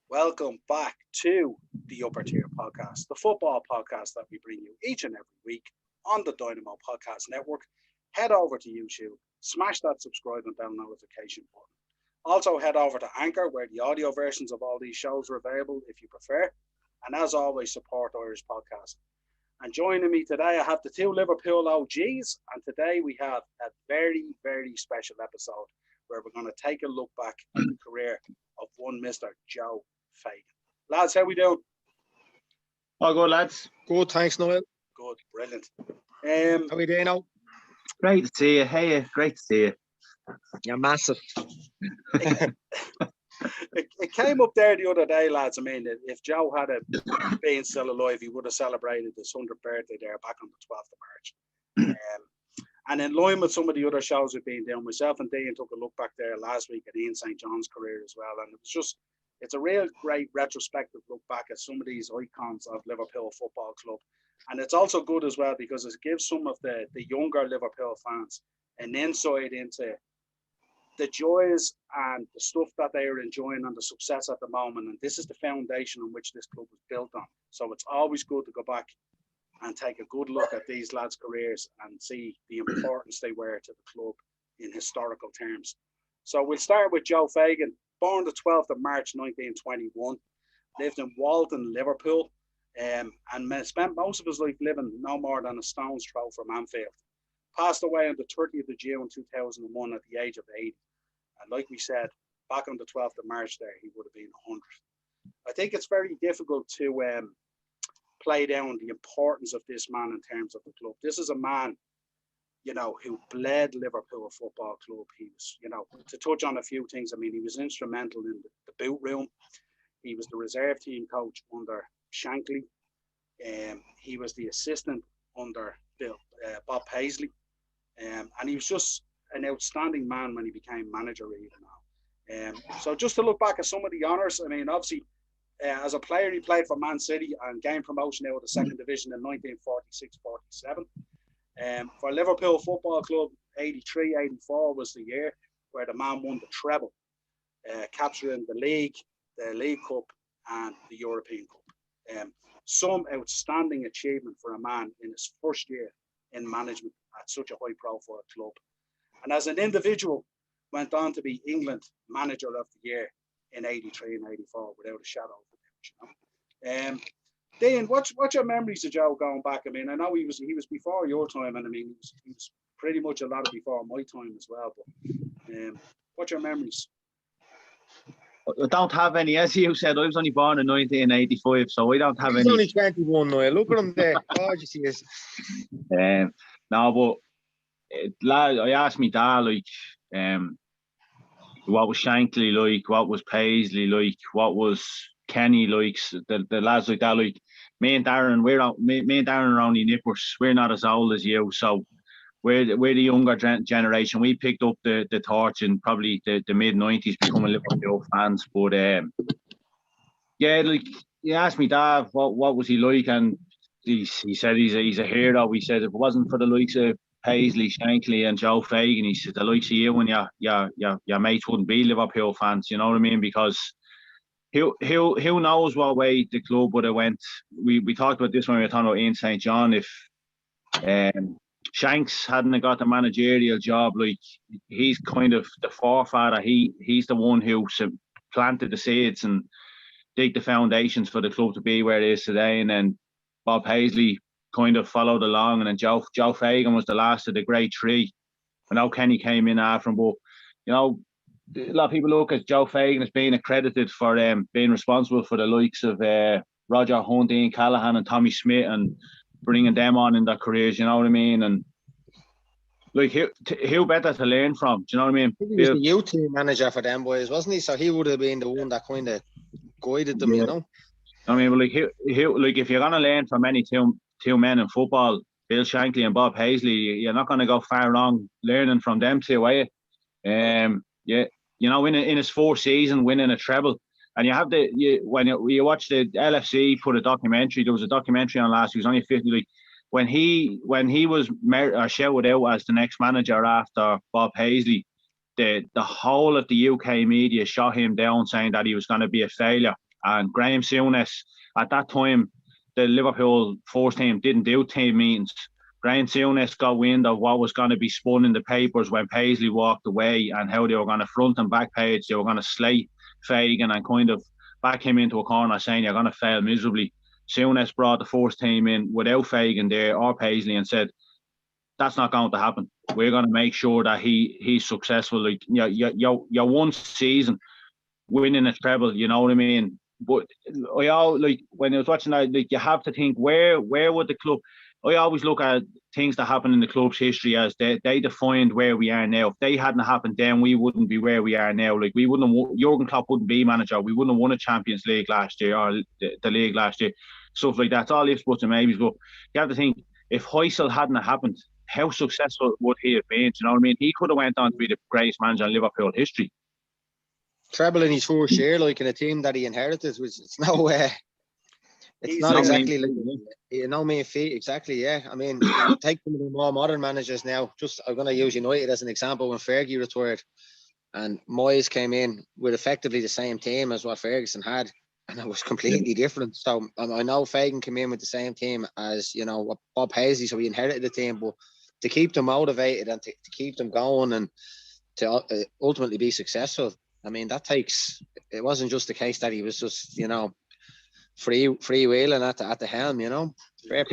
Welcome back to the Upper Tier Podcast, the football podcast that we bring you each and every week on the Dynamo Podcast Network. Head over to YouTube, smash that subscribe and bell notification button. Also head over to Anchor, where the audio versions of all these shows are available if you prefer. And as always, support Irish podcast. And joining me today, I have the two Liverpool OGs. And today we have a very, very special episode where we're going to take a look back at the career of one Mr. Joe Fagan. Lads, how we doing? All good, lads. Good, thanks, Niall. Good, brilliant. How we doing now? Great to see you. Hey, great to see you. You're massive. It came up there the other day, lads. I mean, if Joe had been still alive, he would have celebrated his 100th birthday there back on the 12th of March. And in line with some of the other shows we've been doing, myself and Dean took a look back there last week at Ian St. John's career as well. And it's a real great retrospective look back at some of these icons of Liverpool Football Club. And it's also good as well because it gives some of the younger Liverpool fans an insight into the joys and the stuff that they are enjoying and the success at the moment. And this is the foundation on which this club was built on. So it's always good to go back and take a good look at these lads' careers and see the importance they were to the club in historical terms. So we'll start with Joe Fagan, born the 12th of March 1921, lived in Walton, Liverpool, and spent most of his life living no more than a stone's throw from Anfield. Passed away on the 30th of June 2001 at the age of 80. And like we said, back on the 12th of March there, he would have been 100. I think it's very difficult to play down the importance of this man in terms of the club. This is a man, who bled Liverpool Football Club. He was, to touch on a few things, I mean, he was instrumental in the boot room. He was the reserve team coach under Shankly. He was the assistant under Bob Paisley. And he was just an outstanding man when he became manager even now. So just to look back at some of the honours, I mean, obviously, as a player, he played for Man City and gained promotion out of the second division in 1946-47. For Liverpool Football Club, 83-84 was the year where the man won the treble, capturing the League Cup and the European Cup. Some outstanding achievement for a man in his first year in management at such a high-profile club. And as an individual, went on to be England Manager of the Year in 83 and 84 without a shadow of a doubt. Dean, what's your memories of Joe going back? I mean, I know he was before your time, and I mean he was pretty much a lot before my time as well. But what's your memories? I don't have any. As you said, I was only born in 1985, so I don't have any. He's only 21 now. Look at him there. Gorgeous he is. No, but lad, I asked me dad, like, what was Shankly like? What was Paisley like? What was Kenny like? The lads like that, like me and Darren, me and Darren are only nippers. We're not as old as you, so we're the younger generation. We picked up the torch in probably the mid '90s, becoming Liverpool fans. But yeah, like you asked me dad, what was he like, and he said he's a hero. He said if it wasn't for the likes of Paisley, Shankly and Joe Fagan, he said the likes of you and your mates wouldn't be Liverpool fans, you know what I mean? Because who knows what way the club would have went. We talked about this when we were talking about Ian St. John. If Shanks hadn't got the managerial job, like he's kind of the forefather. He's the one who planted the seeds and dig the foundations for the club to be where it is today. And then Bob Paisley kind of followed along, and then Joe Fagan was the last of the great three. I know Kenny came in after him, but a lot of people look at Joe Fagan as being accredited for being responsible for the likes of Roger Hunt, Ian Callaghan and Tommy Smith, and bringing them on in their careers, you know what I mean? And like who better to learn from, do you know what I mean? He was the youth team manager for them boys, wasn't he? So he would have been the one that kind of guided them, you know? I mean, like if you're gonna learn from any two men in football, Bill Shankly and Bob Paisley, you're not going to go far wrong learning from them two, are you? Yeah, in his fourth season, winning a treble, and you have when you watch the LFC put a documentary. There was a documentary on last. He was only 50. Like when he was shouted out as the next manager after Bob Paisley, the whole of the UK media shot him down, saying that he was going to be a failure. And Graham Souness, at that time, the Liverpool first team didn't do team meetings. Graham Souness got wind of what was going to be spun in the papers when Paisley walked away, and how they were going to front and back page, they were going to slate Fagan and kind of back him into a corner saying you're going to fail miserably. Souness brought the first team in without Fagan there or Paisley and said, that's not going to happen. We're going to make sure that he's successful. Like, your one season winning a treble, you know what I mean? But I all, like, when I was watching that, like, you have to think, where would the club... I always look at things that happen in the club's history as they defined where we are now. If they hadn't happened then, we wouldn't be where we are now. Like, we wouldn't have, Jurgen Klopp wouldn't be manager. We wouldn't have won a Champions League last year, or the league last year. Stuff like that. It's all ifs, buts and maybes. But you have to think, if Heysel hadn't happened, how successful would he have been? You know what I mean? He could have went on to be the greatest manager in Liverpool history. Treble in his first year, like in a team that he inherited, which it's no way. It's not exactly like, you know, me feet, exactly, yeah. I mean, take some of the more modern managers now. Just, I'm going to use United as an example. When Fergie retired and Moyes came in with effectively the same team as what Ferguson had, and it was completely different. So I know Fagan came in with the same team as, you know, Bob Paisley, so he inherited the team, but to keep them motivated and to keep them going and to ultimately be successful, I mean, that takes, it wasn't just the case that he was just, you know, free wheeling at the helm, you know. I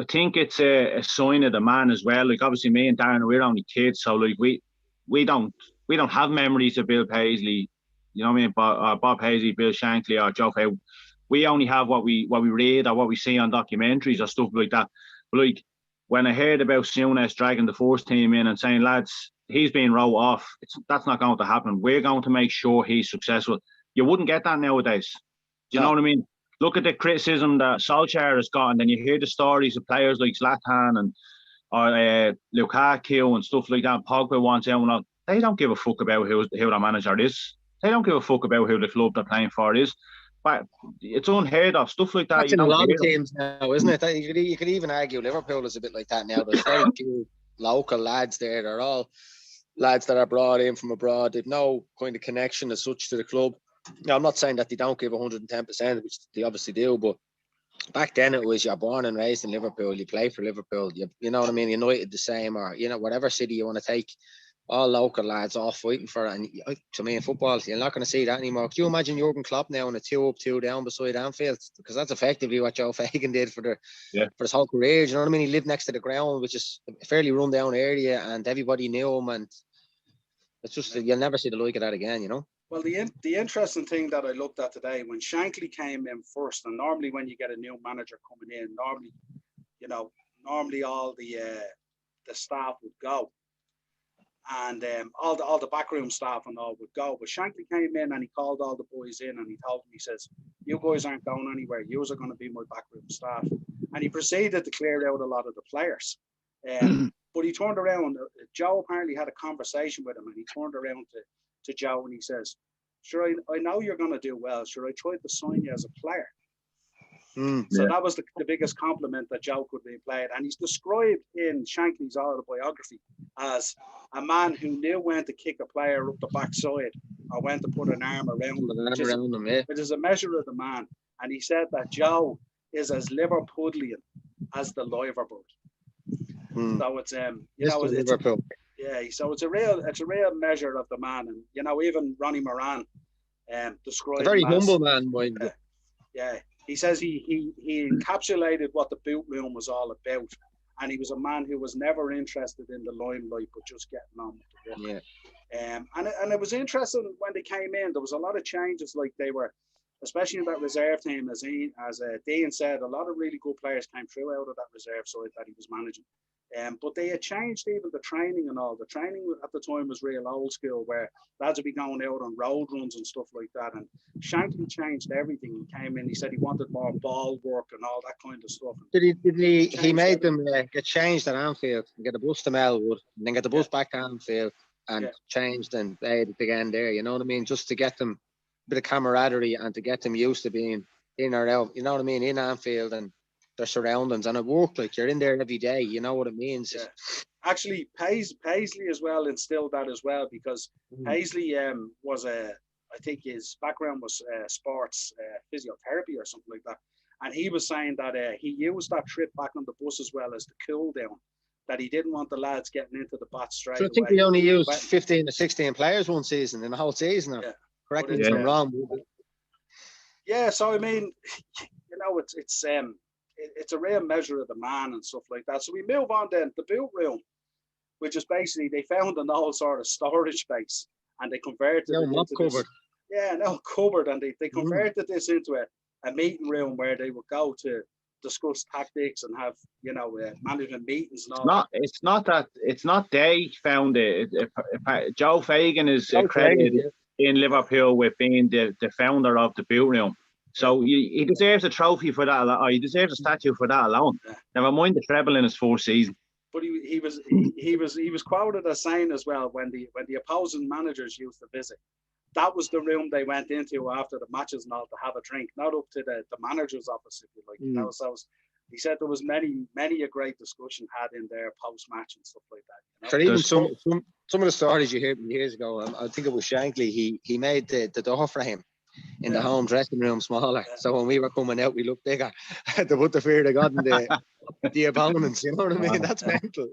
think it's a sign of the man as well. Like, obviously, me and Darren, we're only kids, so like we don't have memories of Bill Paisley, you know what I mean? Bob Paisley, Bill Shankly, or Joe Fagan. We only have what we read or what we see on documentaries or stuff like that. But like, when I heard about Souness dragging the first team in and saying, lads, he's being wrote off, that's not going to happen. We're going to make sure he's successful. You wouldn't get that nowadays. Do you know what I mean? Look at the criticism that Solskjaer has got, and then you hear the stories of players like Zlatan and Lukaku and stuff like that. Pogba wants out and all. They don't give a fuck about who their manager is. They don't give a fuck about who the club they're playing for is. But it's unheard of. Stuff like that. That's in a lot of teams now, isn't it? You could even argue Liverpool is a bit like that now. There's very few local lads there. They're all lads that are brought in from abroad. They've no kind of connection as such to the club. Now, I'm not saying that they don't give 110%, which they obviously do, but back then it was you're born and raised in Liverpool, you play for Liverpool, you know what I mean? United the same, or, you know, whatever city you want to take, all local lads all fighting for it. And to me in football, you're not going to see that anymore. Can you imagine Jurgen Klopp now on a 2 up, 2 down beside Anfield? Because that's effectively what Joe Fagan did for his whole career. You know what I mean? He lived next to the ground, which is a fairly run down area, and everybody knew him, and it's just, you'll never see the like of that again, you know? Well, the interesting thing that I looked at today, when Shankly came in first, and normally when you get a new manager coming in, normally all the staff would go, and all the backroom staff and all would go. But Shankly came in and he called all the boys in and he told them, he says, "You guys aren't going anywhere. You are going to be my backroom staff." And he proceeded to clear out a lot of the players. But he turned around. Joe apparently had a conversation with him, and he turned around to Joe and he says, "Sure, I know you're going to do well. Sure, I tried to sign you as a player." So that was the biggest compliment that Joe could be played. And he's described in Shankly's autobiography as a man who knew when to kick a player up the backside or when to put an arm around them, which is a measure of the man. And he said that Joe is as Liverpudlian as the Liverbird. So it's so it's a real measure of the man. And you know, even Ronnie Moran described a very humble man, mind you. Yeah. He says he encapsulated what the boot room was all about, and he was a man who was never interested in the limelight, but just getting on with the work. Yeah. And it was interesting when they came in. There was a lot of changes, like they were, especially in that reserve team, as Dean said, a lot of really good players came through out of that reserve side that he was managing. But they had changed even the training and all. The training at the time was real old school, where lads would be going out on road runs and stuff like that. And Shankly changed everything. He came in, he said he wanted more ball work and all that kind of stuff. He made them get changed at Anfield and get a bus to Melwood and then get the bus back to Anfield and changed and played it again there, you know what I mean? Just to get them a bit of camaraderie and to get them used to being in or out, you know what I mean, in Anfield and their surroundings, and it worked. Like, you're in there every day, you know what it means. Yeah. Actually, Paisley as well instilled that as well, because Paisley was I I think his background was sports physiotherapy or something like that. And he was saying that he used that trip back on the bus as well as the cool down, that he didn't want the lads getting into the bat straight away. I think he only used 15 to 16 players one season in the whole season. Yeah. Correct me if I'm wrong. Yeah, so I mean, you know, it's a real measure of the man and stuff like that. So we move on then. The boot room, which is basically they found an old sort of storage space and they converted it into cupboard. Cupboard, and they converted this into a meeting room where they would go to discuss tactics and have, you know, management meetings and all. It's not they found it. Joe Fagan is credited in Liverpool with being the founder of the boot room. So he deserves a trophy for that. Or he deserves a statue for that alone. Yeah. Never mind the treble in his fourth season. But he was quoted as saying as well, when the opposing managers used to visit, that was the room they went into after the matches and all to have a drink, not up to the manager's office, if you like. You know, so he said there was many a great discussion had in there post match and stuff like that. You know? So even some of the stories you heard years ago, I think it was Shankly. He made the door frame in the home dressing room smaller. Yeah. So when we were coming out, we looked bigger. To put the fear of God in the opponents, you know what I mean? That's mental.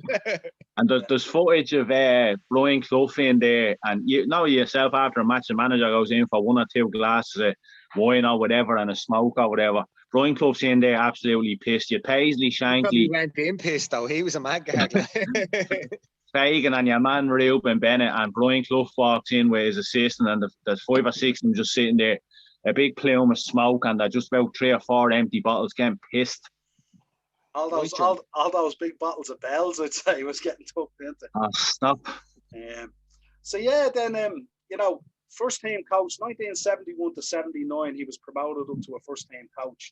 And there's footage of Brian Clough in there, and you know yourself after a match, the manager goes in for one or two glasses of wine or whatever and a smoke or whatever. Brian Clough's in there absolutely pissed. You Paisley, Shankly. He went in pissed though. He was a mad guy. Fagan and your man Reuben Bennett, and Brian Clough walks in with his assistant, and there's 5 or 6 of them just sitting there, a big plume of smoke, and there's just about 3 or 4 empty bottles getting pissed. All those big bottles of bells, I'd say, was getting tucked into. Oh, stop. So yeah, then you know, first team coach, 1971 to 79, he was promoted up to a first team coach.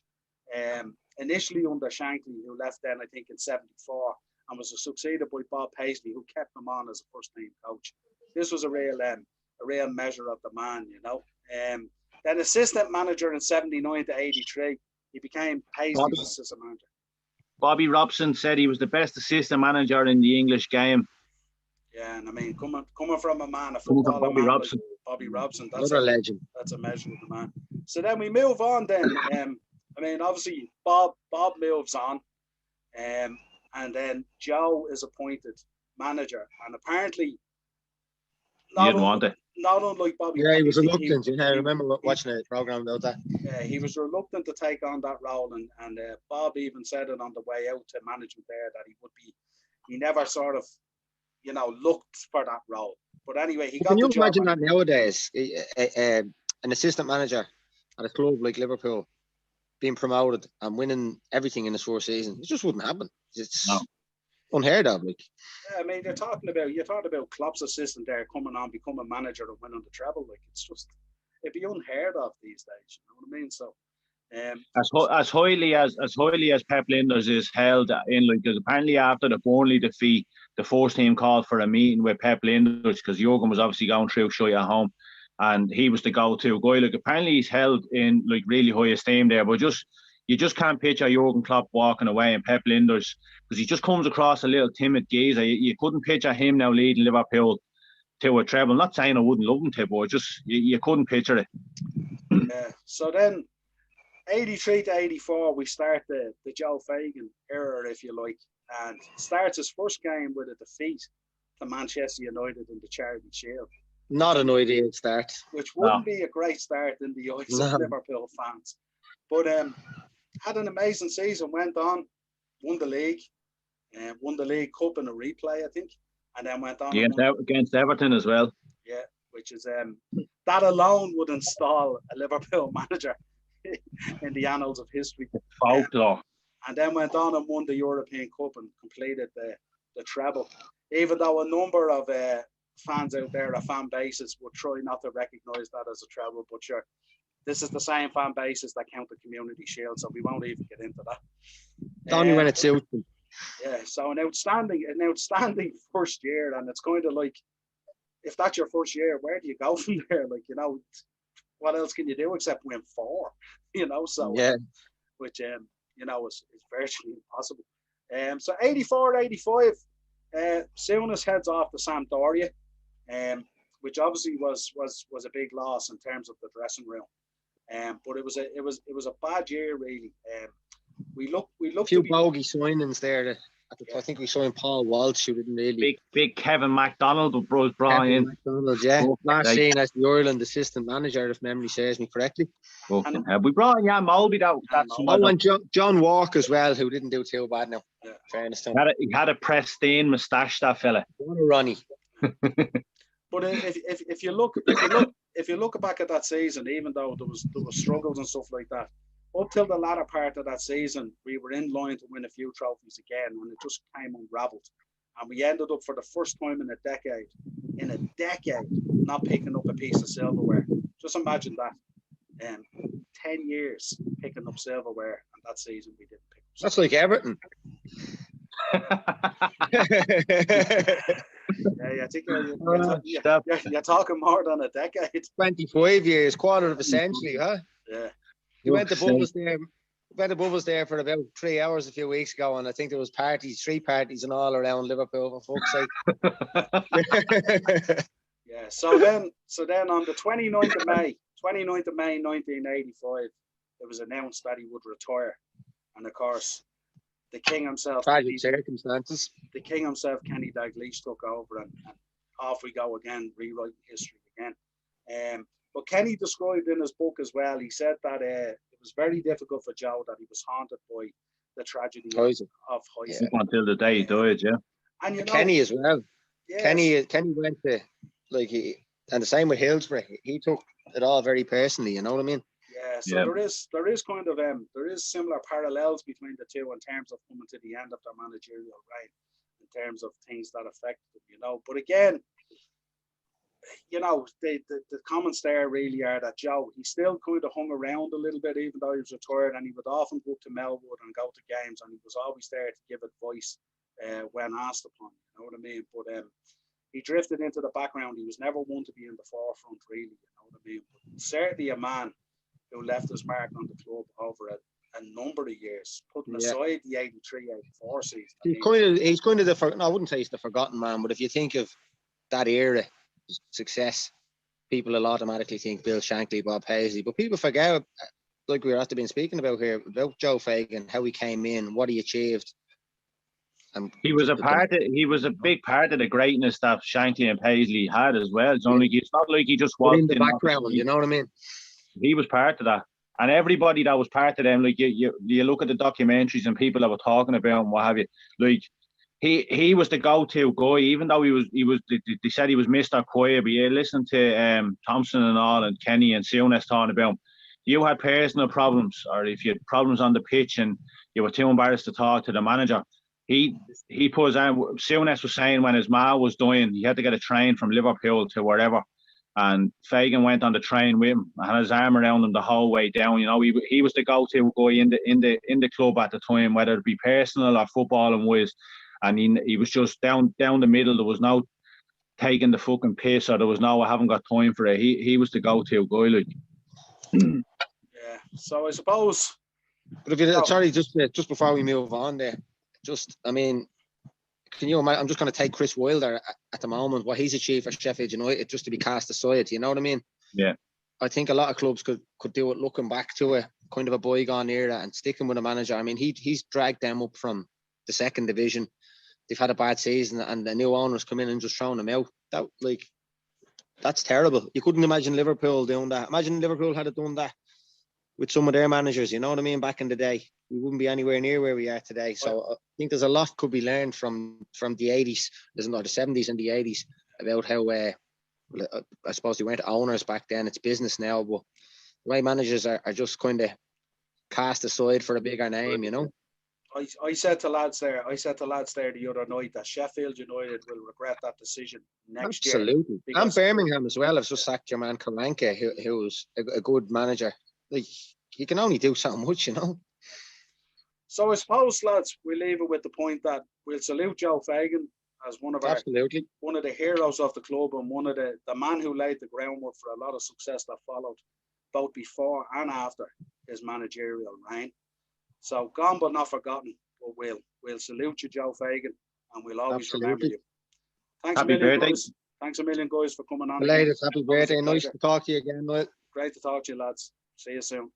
Initially under Shankly, who left then I think in 74. And was succeeded by Bob Paisley, who kept him on as a first-team coach. This was a real measure of the man, you know. Then assistant manager in 79 to 83, he became Paisley's assistant manager. Bobby Robson said he was the best assistant manager in the English game. Yeah, and I mean, coming from a man, a footballer, Bobby Robson. Like Bobby Robson, that's a legend. That's a measure of the man. So then we move on. Then, I mean, obviously Bob moves on. And then Joe is appointed manager, and apparently, not unlike Bobby. Yeah, he was reluctant. I remember watching a program about that. Yeah, he was reluctant to take on that role, and Bob even said it on the way out to management there that he never sort of, you know, looked for that role. But anyway, he got the job. Can you imagine that nowadays? An assistant manager at a club like Liverpool being promoted and winning everything in his first season. It just wouldn't happen. It's unheard of. Like, yeah, I mean, you're talking about Klopp's assistant there coming on, becoming manager and winning the treble. Like, it'd be unheard of these days. You know what I mean? So, as highly as Pep Lijnders is held in, like, because apparently after the Burnley defeat, the first team called for a meeting with Pep Lijnders because Jurgen was obviously going through shit at home. And he was the go-to guy. Like, apparently he's held in like really high esteem there. But you just can't picture Jurgen Klopp walking away and Pep Lijnders, because he just comes across a little timid geezer. You couldn't picture him now leading Liverpool to a treble. Not saying I wouldn't love him to, but just you couldn't picture it. Yeah. So then, 83 to 84, we start the Joe Fagan era, if you like, and starts his first game with a defeat to Manchester United in the Charity Shield. Not an ideal start. Which wouldn't be a great start in the eyes of Liverpool fans. But had an amazing season, went on, won the league cup in a replay, I think, and then went on against Everton as well. Yeah, which is that alone would install a Liverpool manager in the annals of history. Folklore. And then went on and won the European Cup and completed the treble. Even though a number of fans out there, or fan bases, would try not to recognise that as a treble, but sure, this is the same fan bases that count the Community Shield, so we won't even get into that. Only when it suits them. Yeah, so an outstanding first year, and it's kind of like, if that's your first year, where do you go from there? Like, you know, what else can you do except win 4? You know, so yeah, which you know is virtually impossible. So 84, 85, Souness heads off to Sampdoria. which obviously was a big loss in terms of the dressing room. But it was a bad year really. We looked a few bogey signings there. I think we saw Paul Walsh, who didn't really. Big Kevin MacDonald was brought in. MacDonald, yeah. Last seen as the Ireland assistant manager, if memory serves me correctly. We brought in Jan Mulby. And John Walk as well, who didn't do too bad now. Yeah. Fairness to him. He had a pristine moustache, that fella. What a Ronnie. But if you look back at that season, even though there was struggles and stuff like that, up till the latter part of that season, we were in line to win a few trophies again, and it just came unravelled. And we ended up for the first time in a decade, not picking up a piece of silverware. Just imagine that. 10 years picking up silverware, and that season we didn't pick up silverware. That's like Everton. Yeah, I think you're talking more than a decade. 25 years, quarter of a century, huh? Yeah. You went to Bubbles there. Went to Bubbles there for about 3 hours a few weeks ago, and I think there was 3 parties and all around Liverpool, for fuck's sake. Yeah. So then on the 29th of May 1985, it was announced that he would retire, and of course, the king himself. Tragic circumstances. The king himself, Kenny Dalglish, took over, and off we go again, rewriting history again. But Kenny described in his book as well, he said that it was very difficult for Joe, that he was haunted by the tragedy of Heisen. Until the day he died, yeah. And Kenny as well. Yes. Kenny went to, and the same with Hillsborough. He took it all very personally, you know what I mean? Yeah, so there is kind of there is similar parallels between the two in terms of coming to the end of their managerial reign, in terms of things that affected them, But again, the comments there really are that Joe, he still kind of hung around a little bit, even though he was retired, and he would often go up to Melwood and go to games, and he was always there to give advice when asked upon, you know what I mean? But he drifted into the background. He was never one to be in the forefront, really, you know what I mean? But certainly a man who left his mark on the club over a number of years, putting aside the 83-84 season. He's kind of I wouldn't say he's the forgotten man, but if you think of that era success, people will automatically think Bill Shankly, Bob Paisley, but people forget, like we were after been speaking about here, about Joe Fagan, how he came in, what he achieved. And he was a big part of the greatness that Shankly and Paisley had as well. It's not like he just was in the background, you know what I mean? He was part of that, and everybody that was part of them, like you look at the documentaries and people that were talking about him, what have you, like he was the go-to guy, even though he was they said he was Mr. Quiet, but you listen to Thompson and all, and Kenny and Souness talking about him. You had personal problems, or if you had problems on the pitch and you were too embarrassed to talk to the manager, he put his arm. Souness was saying when his ma was dying, he had to get a train from Liverpool to wherever. And Fagan went on the train with him and had his arm around him the whole way down. He was the go-to guy in the club at the time, whether it be personal or football and wise. And he was just down the middle. There was no taking the fucking piss, or there was no I haven't got time for it. He was the go-to guy, like. Yeah. So I suppose. But if you sorry, just before we move on there, can you imagine? I'm just going to take Chris Wilder at the moment, what he's achieved for Sheffield United, just to be cast aside. You know what I mean? Yeah. I think a lot of clubs could do it, looking back to a kind of a bygone era and sticking with a manager. I mean, he's dragged them up from the second division. They've had a bad season, and the new owners come in and just thrown them out. That's terrible. You couldn't imagine Liverpool doing that. Imagine Liverpool had done that with some of their managers, you know what I mean, back in the day. We wouldn't be anywhere near where we are today. So I think there's a lot could be learned from the 80s, the 70s and the 80s, about how, I suppose they weren't owners back then, it's business now, but the way managers are just kind of cast aside for a bigger name, you know. I said to lads there the other night that Sheffield United will regret that decision next year. Absolutely. And Birmingham as well have just sacked your man Karanka, who's a good manager. Like, he can only do so much, you know. So I suppose, lads, we leave it with the point that we'll salute Joe Fagan as one of the heroes of the club, and one of the man who laid the groundwork for a lot of success that followed both before and after his managerial reign. So gone but not forgotten. But we'll salute you, Joe Fagan, and we'll always remember you. Thanks, Happy birthday. Thanks a million, guys, for coming on. Belated happy Always a birthday. Nice pleasure. to talk to you again, Niall. Great to talk to you, lads. See you soon.